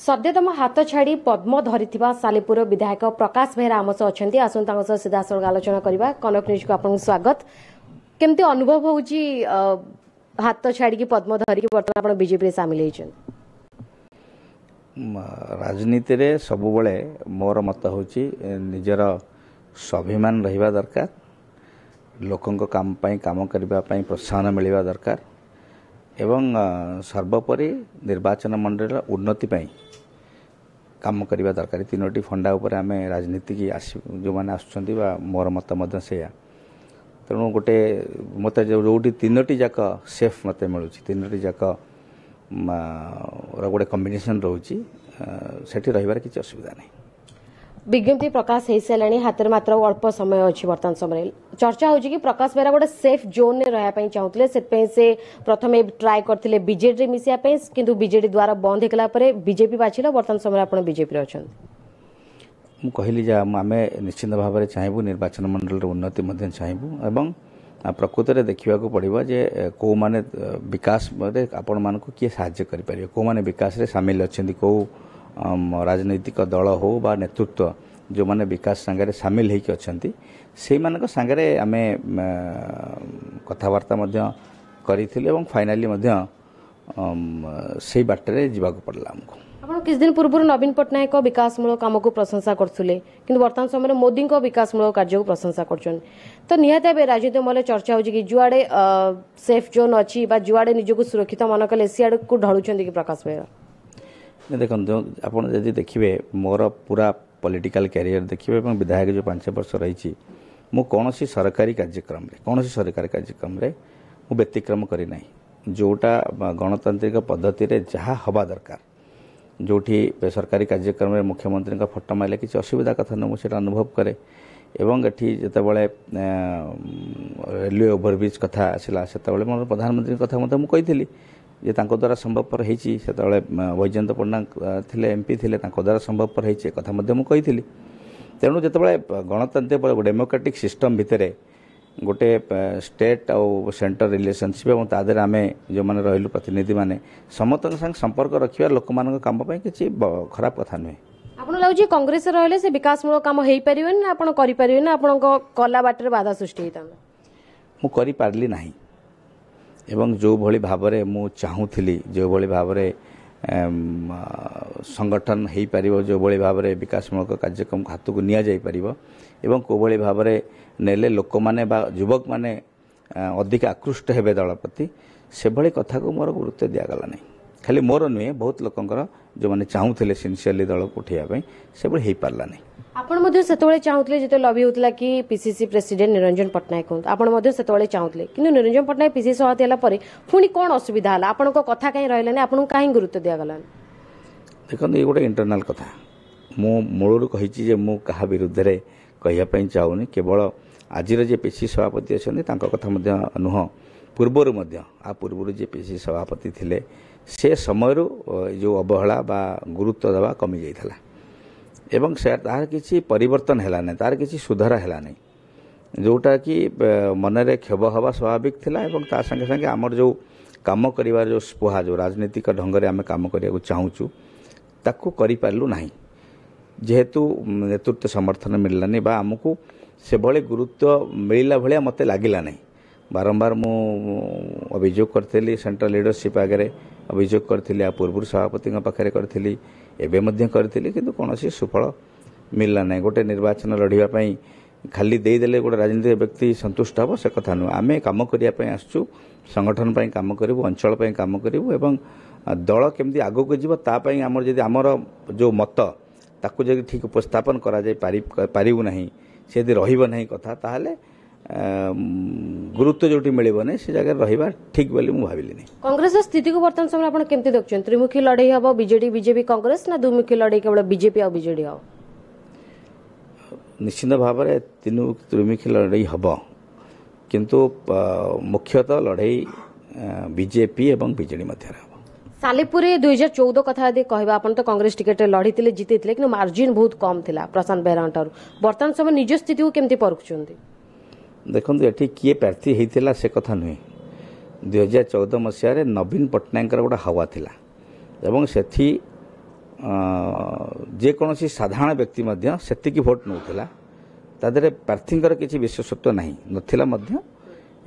सद्यतम हाथ छाड़ी पद्म धरिथिबा सालेपुर विधायक प्रकाश बेहरा आम सह अछंती आसन तांको सह सीधा सड़क आलोचना करबा। कनक न्यूज को आपन स्वागत। केमती अनुभव होउची हाथ छाड़ी की पद्म धरि की वर्तमान आपण बीजेपी रे शामिल हेछन? राजनीति रे सबु बेले मोर मत होउची निजर स्वाभिमान रहिबा दरकार, लोकंक काम पई काम करबा पई प्रोत्साहन मिलवा दरकार एवं सर्वोपरि निर्वाचन मंडल उन्नति पई काम करबा दरकार। तीनोटी फंडा ऊपर आम राजनीति की जो मैंने आसुँच मोर मत से तेणु गोटे मत जो तीनोटी जाक सेफ मत मिलूँ, तीनोटी जाक गोटे कम्बिनेसन रोचे सेठी रहिबार किसी असुविधा नहीं। विज्ञप्ति प्रकाश हो सारे हाथ में मात्र अल्प समय अच्छी वर्तमान समय चर्चा हो कि प्रकाश बेहरा गोटे सेफ जोन में रहा चाहूले से प्रथम ट्राए करते बीजेडी मिसिया किंतु बीजेडी द्वारा बंद होगा बीजेपी बाछिल वर्तमान समय आप बीजेपी अच्छा कहली आम निश्चित भाव में चाहबू निर्वाचन मंडल उन्नति चाहबू एवं प्रकृत में देखा पड़ो जे कौ माने विकास आपण मान किए साहाय्य करें, कौ माने विकास रे सामिल अच्छा, कौ राजनैतिक दल हो बा नेतृत्व जो माने विकास संगे सामिल होकर अच्छा से सांगे आम कथबार्ता करें फाइनाली से बाटे जावाक पड़ला आमको। आप किछ दिन पूर्व नवीन पट्टनायक विकासमूलक काम को प्रशंसा करते कि वर्तमान समय मोदी विकासमूलक कार्य को प्रशंसा कर तो निहत राजनीति महल चर्चा होगी कि जुआड़े सेफ जोन अच्छी जुआड़े निजक सुरक्षित मन कले सियाड़ को ढलुंट कि प्रकाश बेहरा? देखो आप देखिए मोर पूरा पॉलिटिकल कैरियर देखिए विधायक जो 5 वर्ष रही मु कौन सरकारी कार्यक्रम रे मु व्यतिक्रम करना जोटा गणतांत्रिक पद्धति रे जहाँ हवा दरकार जोठी सरकारी कार्यक्रम में मुख्यमंत्री का फोटो मारे किसी असुविधा कथा न मुझे अनुभव करे एवं एटी जितेबाला रेलवे ओभरब्रिज कथा आसला से मोर प्रधानमंत्री कथा मुझे जे तांको द्वारा संभवपर होती से वैजयंत पन्ना थे एमपी थे द्वारा संभवपर होती कथा मुझे तेणु जितेबाला गणतांत्रिक डेमोक्रेटिक सिस्टम भितर गोटे स्टेट और सेंटर रिलेशनशिप और तादर आम जो मैंने रही प्रतिनिधि मैंने समस्त संग संपर्क रखा लोक मान कम किसी खराब कथा नुहे। आपन लाउजी कांग्रेस रहले से विकासमूलक काम हेई परिबेन ना आपन करि परिबेन ना आपन कला बाटर बाधा सृष्टि होता मु करि पारली नाही एवं जो भली भाबरे मु चाहूथिली जो भली भाबरे संगठन हेई परिबो जो भली भाबरे विकासमूलक कार्यक्रम हाथ को निया जाई परिबो एवं को भली भाबरे नेले लोक माने बा युवक माने अधिक आकृष्ट हेबे दल प्रति से भली कथा को मोर गुरुत्व दिया गला नहीं। खाली मोर नुहे बहुत लोकंकर जो माने चाहूथिले सिंसियरली दल को उठिया पई से भली हेई पारला नहीं। आपण मध्ये सेतबेले चाहूतले जेते लबी होतला कि पीसीसी प्रेसिडेंट निरंजन पट्टनायक हो आपण मध्ये सेतबेले चाहूतले किंतु निरंजन पट्टनायक पीसीसी सभापति हला परे पुनी कोन असुविधा हला आपण को कथा काई रहलानी आपण काई गुरुत्व दिया गला? देखो ये गोटे इंटरनल कथा मु मूलरू कहिछि जे मु कहा विरुद्ध रे कहिया पई चाहूनी केवल आजिर जे पीसीसी सभापति अछन्ती तांको कथा मध्ये नुह पूर्वर जे पीसीसी सभापति थिले से समय जो अवहेला बा गुरुत्व देवा कमी जाइथला एवं से तार किसी परिवर्तन है ना तार किसी सुधार है ना जोटा कि मनरे क्षोभ हवा स्वाभाविक थिला एवं ता संगे संगे आमर जो काम करिवार जो स्पृहा जो राजनीतिक ढंग रे आमे काम करिया चाहूचु ताकू करि पारलु नाही जेहेतु नेतृत्व समर्थन मिललानी बा आमको से भले गुरुत्व मिलला भलिया मते लागिला नहीं। बारंबार मु अभियोग करथली सेंट्रल लीडरशिप आगे अभियोग करथली पूर्व सभापति पाखे करथली एबे मध्य करथली किंतु कोनोसी सुफल मिलला नहीं। गोटे निर्वाचन लड़िबा पई खाली दे देले गोटे राजनीतिक व्यक्ति संतुष्ट हबो से कथा नु आमे काम करिया पई आसचु संगठन पई काम करिवु अंचल पई काम करिवु एवं दल केमती आगो को जीव ता पई हमर जदी हमर जो मत ताकू जदी ठीक उपस्थापन करा जाय पारिबु नाही से यदि रहिबो नाही कथा ताहले गुरुत्व जोटी मिलिबो नै से जगह रहिबा ठीक बोली मु भाबिली नहीं। कांग्रेस स्थिति को वर्तमान समय आपण केमती देखछन? त्रिमुखी लड़ाई हबो बीजेडी बीजेपी कांग्रेस ना दुमुखी लड़ाई केवल बीजेपी और बीजेडी हो? निश्चित भाव में त्रिमुखी लड़ाई हबो किंतु मुख्यतः लड़ाई बीजेपी एवं बीजेडी मध्य हबो। सालेपुर 2014 कथा यदि कहबा आपण तो कांग्रेस टिकेट लड़ीते जीते कि मार्जिन बहुत कम थिला प्रशांत बेहरा वर्तमान समय निज स्थिति को केमती परखुचंती? देखो ये किए प्रार्थी होता से कथा नुहे 2014 मसीह नवीन पट्टनायक गोटे हवा थिला एवं सेठी ଯେକୌଣସି ସାଧାରଣ ବ୍ୟକ୍ତି ମଧ୍ୟ ସେତିକି ଭୋଟ ନେଉଥିଲା ତା ଦେହରେ ପ୍ରାର୍ଥୀଙ୍କର କିଛି ବିଶେଷତ୍ୱ ନାହିଁ ନଥିଲା ମଧ୍ୟ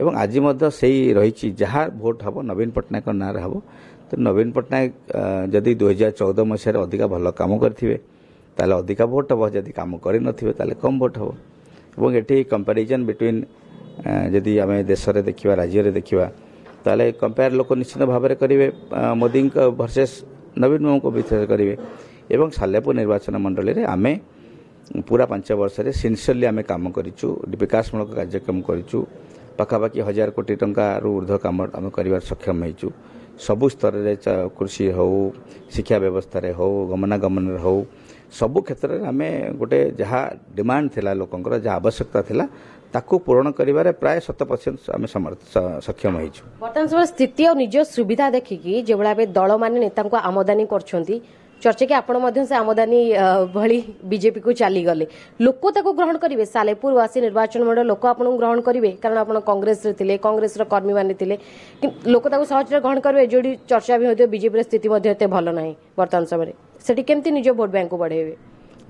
ଏବଂ ଆଜି ମଧ୍ୟ ସେଇ ରହିଛି ଯାହା ଭୋଟ ହେବ ନବୀନ ପଟ୍ଟନାୟକ ନାଁରେ ହେବ ତ ନବୀନ ପଟ୍ଟନାୟକ ଯଦି 2014 ମସିହାରେ ଅଧିକା ଭଲ କାମ କରିଥିବେ ତାହେଲେ ଅଧିକା ଭୋଟ ହେବ ଯଦି କାମ କରିନଥିବେ ତାହେଲେ କମ୍ ଭୋଟ ହେବ ଏବଂ ଏଠି କମ୍ପାରିଜନ୍ ବିଟୱିନ୍ ଯଦି ଆମେ ଦେଶରେ ଦେଖିବା ରାଜ୍ୟରେ ଦେଖିବା ତାହେଲେ କମ୍ପେୟାର ଲୋକ ନିଶ୍ଚିତ ଭାବରେ କରିବେ ମୋଦିଙ୍କ ଭର୍ସେସ୍ ନବୀନ ବାବୁଙ୍କ ଭିତରେ କରିବେ ଏବଂ ସାଲେପୁର ନିର୍ବାଚନ ମଣ୍ଡଳୀରେ ଆମେ ପୁରା 5 ବର୍ଷରେ ସିନ୍ସିୟରଲି ଆମେ କାମ କରିଛୁ ବିକାଶମୂଳକ କାର୍ଯ୍ୟକ୍ରମ କରିଛୁ ପାଖାପାଖି 1000 କୋଟି ଟଙ୍କାରୁ ଉର୍ଦ୍ଧ୍ୱ କାମ ଆମେ କରିବାର ସକ୍ଷମ ହେଇଛୁ ସବୁ ସ୍ତରରେ କୃଷି ହେଉ ଶିକ୍ଷା ବ୍ୟବସ୍ଥାରେ ହେଉ ଗମନାଗମନରେ ହେଉ ସବୁ କ୍ଷେତ୍ରରେ ଆମେ ଗୋଟେ ଯାହା ଡିମାଣ୍ଡ ଥିଲା ଲୋକଙ୍କର ଯାହା ଆବଶ୍ୟକତା ଥିଲା ତାକୁ ପୂରଣ କରିବାରେ ପ୍ରାୟ 7% ଆମେ ସକ୍ଷମ ହେଇଛୁ ବର୍ତ୍ତମାନ ସମୟ ସ୍ଥିତି ଆଉ ନିଜ ସୁବିଧା ଦେଖିକି ଯେଭଳି ଭାବେ ଦଳମାନେ ନେତାଙ୍କୁ ଆମଦାନୀ କରୁଛନ୍ତି ଚର୍ଚ୍ଚା କି ଆପଣ ମଧ୍ୟ ସେ ଆମଦାନୀ ଭଳି ବିଜେପି କୁ ଚାଲିଗଲେ ଲୋକ ତାକୁ ଗ୍ରହଣ କରିବେ ସାଲେପୁରବାସୀ ନିର୍ବାଚନ ମଣ୍ଡଳ ଲୋକ ଆପଣଙ୍କୁ ଗ୍ରହଣ କରିବେ କାରଣ ଆପଣ କଂଗ୍ରେସରେ ଥିଲେ କଂଗ୍ରେସର କର୍ମୀମାନେ ଥିଲେ ଲୋକ ତାକୁ ସହଜରେ ଗ୍ରହଣ କରିବେ ଯୋଉଠି ଚର୍ଚ୍ଚା ବି ହୋଇଥିବ ବିଜେପିର ସ୍ଥିତି ମଧ୍ୟ ଏତେ ଭଲ ନାହିଁ ବର୍ତ୍ତମାନ ସମୟରେ ସେଠି କେମିତି ନିଜ ଭୋଟ ବ୍ୟାଙ୍କକୁ ବଢେଇବେ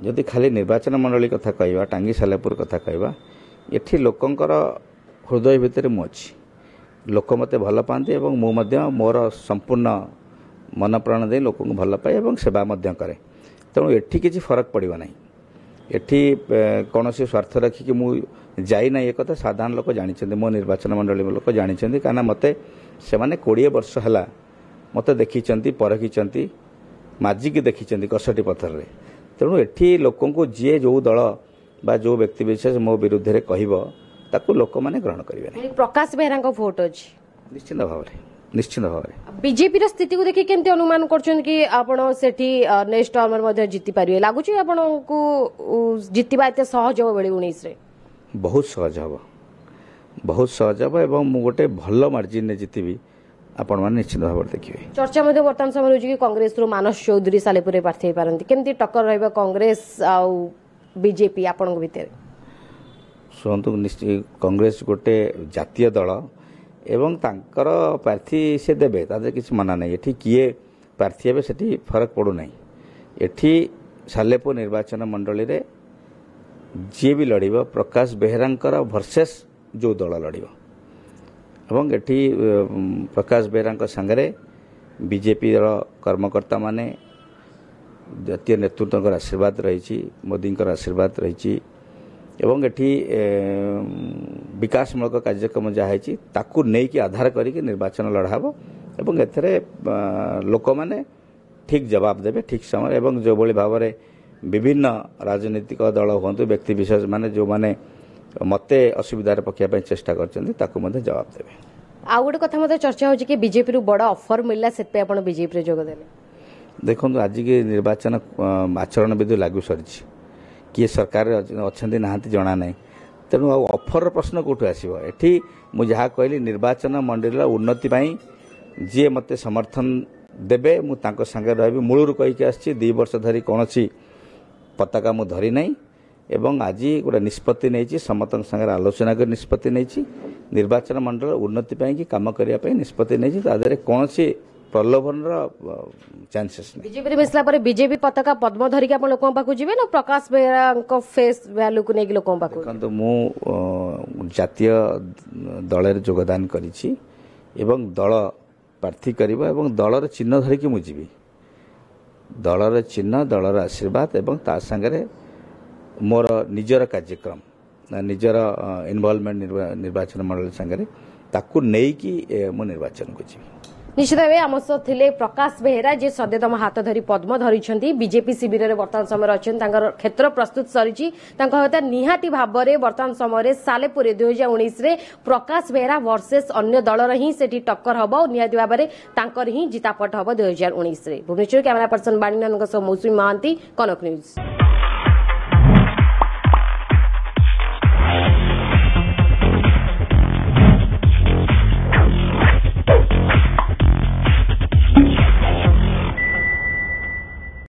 ଯଦି ଖାଲି ନିର୍ବାଚନ ମଣ୍ଡଳୀ କଥା କହିବା ଟାଙ୍ଗୀ ସାଲେପୁର କଥା କହିବା ଏଠି ଲୋକଙ୍କର ହୃଦୟ ଭିତରେ ମୁଁ ଅଛି ଲୋକ ମୋତେ ଭଲ ପାଆନ୍ତି ଏବଂ ମୁଁ ମଧ୍ୟ ମୋର ସମ୍ପୂର୍ଣ୍ଣ ମନ ପ୍ରାଣ ଦେଇ ଲୋକଙ୍କୁ ଭଲ ପାଏ ଏବଂ ସେବା ମଧ୍ୟ କରେ ତେଣୁ ଏଠି କିଛି ଫରକ ପଡ଼ିବ ନାହିଁ ଏଠି କୌଣସି ସ୍ୱାର୍ଥ ରଖିକି ମୁଁ ଯାଇନାହିଁ ଏକଥା ସାଧାରଣ ଲୋକ ଜାଣିଛନ୍ତି ମୋ ନିର୍ବାଚନ ମଣ୍ଡଳୀ ଲୋକ ଜାଣିଛନ୍ତି କାରଣ ମୋତେ ସେମାନେ 20 ବର୍ଷ ହେଲା ମୋତେ ଦେଖିଛନ୍ତି ପରଖିଛନ୍ତି ମାଜିକି ଦେଖିଛନ୍ତି କଷଟି ପଥରରେ ତେଣୁ ଏଠି ଲୋକଙ୍କୁ ଯିଏ ଯେଉଁ ଦଳ ବା ଯେଉଁ ବ୍ୟକ୍ତିବିଶେଷ ମୋ ବିରୁଦ୍ଧରେ କହିବ ତାକୁ ଲୋକମାନେ ଗ୍ରହଣ କରିବେ ନାହିଁ ପ୍ରକାଶ ବେହେରାଙ୍କ ଭୋଟ ଅଛି ନିଶ୍ଚିତ ଭାବରେ ବିଜେପିର ସ୍ଥିତିକୁ ଦେଖି କେମିତି ଅନୁମାନ କରୁଛନ୍ତି କି ଆପଣ ସେଠି ନେକ୍ସଟ ଟର୍ମରେ ମଧ୍ୟ ଜିତି ପାରିବେ ଲାଗୁଛି ଆପଣଙ୍କୁ ଜିତିବା ଏତେ ସହଜ ହେବ 2019 ରେ ବହୁତ ସହଜ ହେବ ଏବଂ ମୁଁ ଗୋଟେ ଭଲ ମାର୍ଜିନରେ ଜିତିବି ଆପଣମାନେ ନିଶ୍ଚିତ ଭାବରେ ଦେଖିବେ ଚର୍ଚ୍ଚା ମଧ୍ୟ ବର୍ତ୍ତମାନ ସମୟରେ ହେଉଛି କି କଂଗ୍ରେସରୁ ମାନସ ଚୌଧୁରୀ ସାଲେପୁରରେ ପ୍ରାର୍ଥୀ ହେଇପାରନ୍ତି କେମିତି ଟକ୍କର ରହିବ କଂଗ୍ରେସ ଆଉ ବିଜେପି ଆପଣଙ୍କ ଭିତରେ ଶୁଣନ୍ତୁ କଂଗ୍ରେସ ଗୋଟେ ଜାତୀୟ ଦଳ ଏବଂ ତାଙ୍କର ପ୍ରାର୍ଥୀ ସେ ଦେବେ ତା ଦେହରେ କିଛି ମନା ନାହିଁ ଏଠି କିଏ ପ୍ରାର୍ଥୀ ହେବେ ସେଠି ଫରକ ପଡ଼ୁନାହିଁ ଏଠି ସାଲେପୁର ନିର୍ବାଚନ ମଣ୍ଡଳୀରେ ଯିଏ ବି ଲଢ଼ିବ ପ୍ରକାଶ ବେହେରାଙ୍କର ଭର୍ସେସ୍ ଯେଉଁ ଦଳ ଲଢ଼ିବ ଏବଂ ଏଠି ପ୍ରକାଶ ବେହେରାଙ୍କ ସାଙ୍ଗରେ ବିଜେପିର କର୍ମକର୍ତ୍ତାମାନେ ଜାତୀୟ ନେତୃତ୍ୱଙ୍କର ଆଶୀର୍ବାଦ ରହିଛି ମୋଦିଙ୍କର ଆଶୀର୍ବାଦ ରହିଛି ଏବଂ ଏଠି ବିକାଶମୂଳକ କାର୍ଯ୍ୟକ୍ରମ ଯାହା ହେଇଛି ତାକୁ ନେଇକି ଆଧାର କରିକି ନିର୍ବାଚନ ଲଢ଼ା ହେବ ଏବଂ ଏଥିରେ ଲୋକମାନେ ଠିକ୍ ଜବାବ ଦେବେ ଠିକ୍ ସମୟରେ ଏବଂ ଯେଉଁଭଳି ଭାବରେ ବିଭିନ୍ନ ରାଜନୈତିକ ଦଳ ହୁଅନ୍ତୁ ବ୍ୟକ୍ତିବିଶେଷ ମାନେ ଯେଉଁମାନେ ମୋତେ ଅସୁବିଧାରେ ପକାଇବା ପାଇଁ ଚେଷ୍ଟା କରିଛନ୍ତି ତାକୁ ମଧ୍ୟ ଜବାବ ଦେବେ ଆଉ ଗୋଟେ କଥା ମଧ୍ୟ ଚର୍ଚ୍ଚା ହେଉଛି କି ବିଜେପିରୁ ବଡ଼ ଅଫର ମିଳିଲା ସେଥିପାଇଁ ଆପଣ ବିଜେପିରେ ଯୋଗ ଦେଲେ ଦେଖନ୍ତୁ ଆଜିକି ନିର୍ବାଚନ ଆଚରଣ ବିଧି ଲାଗୁ ସରିଛି କିଏ ସରକାରରେ ଅଛନ୍ତି ନାହାନ୍ତି ଜଣା ନାହିଁ ତେଣୁ ଆଉ ଅଫରର ପ୍ରଶ୍ନ କେଉଁଠୁ ଆସିବ ଏଠି ମୁଁ ଯାହା କହିଲି ନିର୍ବାଚନ ମଣ୍ଡଳୀର ଉନ୍ନତି ପାଇଁ ଯିଏ ମୋତେ ସମର୍ଥନ ଦେବେ ମୁଁ ତାଙ୍କ ସାଙ୍ଗରେ ରହିବି ମୂଳରୁ କହିକି ଆସିଛି 2 ବର୍ଷ ଧରି କୌଣସି ପତାକା ମୁଁ ଧରି ନାହିଁ ଏବଂ ଆଜି ଗୋଟେ ନିଷ୍ପତ୍ତି ନେଇଛି ସମସ୍ତଙ୍କ ସାଙ୍ଗରେ ଆଲୋଚନା କରି ନିଷ୍ପତ୍ତି ନେଇଛି ନିର୍ବାଚନ ମଣ୍ଡଳୀର ଉନ୍ନତି ପାଇଁକି କାମ କରିବା ପାଇଁ ନିଷ୍ପତ୍ତି ନେଇଛି ତା ଦେହରେ କୌଣସି ପ୍ରଲୋଭନର ଚାନ୍ସେସ୍ ନାହିଁ ବିଜେପିରେ ମିଶିଲା ପରେ ବିଜେପି ପତାକା ପଦ୍ମ ଧରିକି ଆପଣ ଲୋକଙ୍କ ପାଖକୁ ଯିବେ ନା ପ୍ରକାଶ ବେହେରାଙ୍କ ଫେସ୍ ଭ୍ୟାଲୁକୁ ନେଇକି ଲୋକଙ୍କ ପାଖକୁ ଦେଖନ୍ତୁ ମୁଁ ଜାତୀୟ ଦଳରେ ଯୋଗଦାନ କରିଛି ଏବଂ ଦଳ ପ୍ରାର୍ଥୀ କରିବ ଏବଂ ଦଳର ଚିହ୍ନ ଧରିକି ମୁଁ ଯିବି ଦଳର ଚିହ୍ନ ଦଳର ଆଶୀର୍ବାଦ ଏବଂ ତା ସାଙ୍ଗରେ ମୋର ନିଜର କାର୍ଯ୍ୟକ୍ରମ ନିଜର ଇନଭଲଭମେଣ୍ଟ ନିର୍ବାଚନ ମଣ୍ଡଳୀ ସାଙ୍ଗରେ ତାକୁ ନେଇକି ମୁଁ ନିର୍ବାଚନକୁ ଯିବି ନିଶ୍ଚିତ ଭାବେ ଆମ ସହ ଥିଲେ ପ୍ରକାଶ ବେହେରା ଯିଏ ସଦ୍ୟତମ ହାତ ଧରି ପଦ୍ମ ଧରିଛନ୍ତି ବିଜେପି ଶିବିରରେ ବର୍ତ୍ତମାନ ସମୟରେ ଅଛନ୍ତି ତାଙ୍କର କ୍ଷେତ୍ର ପ୍ରସ୍ତୁତ ସରିଛି ତାଙ୍କ କଥା ନିହାତି ଭାବରେ ବର୍ତ୍ତମାନ ସମୟରେ ସାଲେପୁରରେ 2019 ରେ ପ୍ରକାଶ ବେହେରା ଭର୍ସେସ୍ ଅନ୍ୟ ଦଳର ହିଁ ସେଠି ଟକ୍କର ହେବ ଆଉ ନିହାତି ଭାବରେ ତାଙ୍କର ହିଁ ଜିତାପଟ ହେବ 2019 ରେ ଭୁବନେଶ୍ୱର କ୍ୟାମେରା ପର୍ସନ ବାଣୀନନ୍ଦଙ୍କ ସହ ମୌସୁମୀ ମହାନ୍ତି କନକ ନ୍ୟୁଜ୍।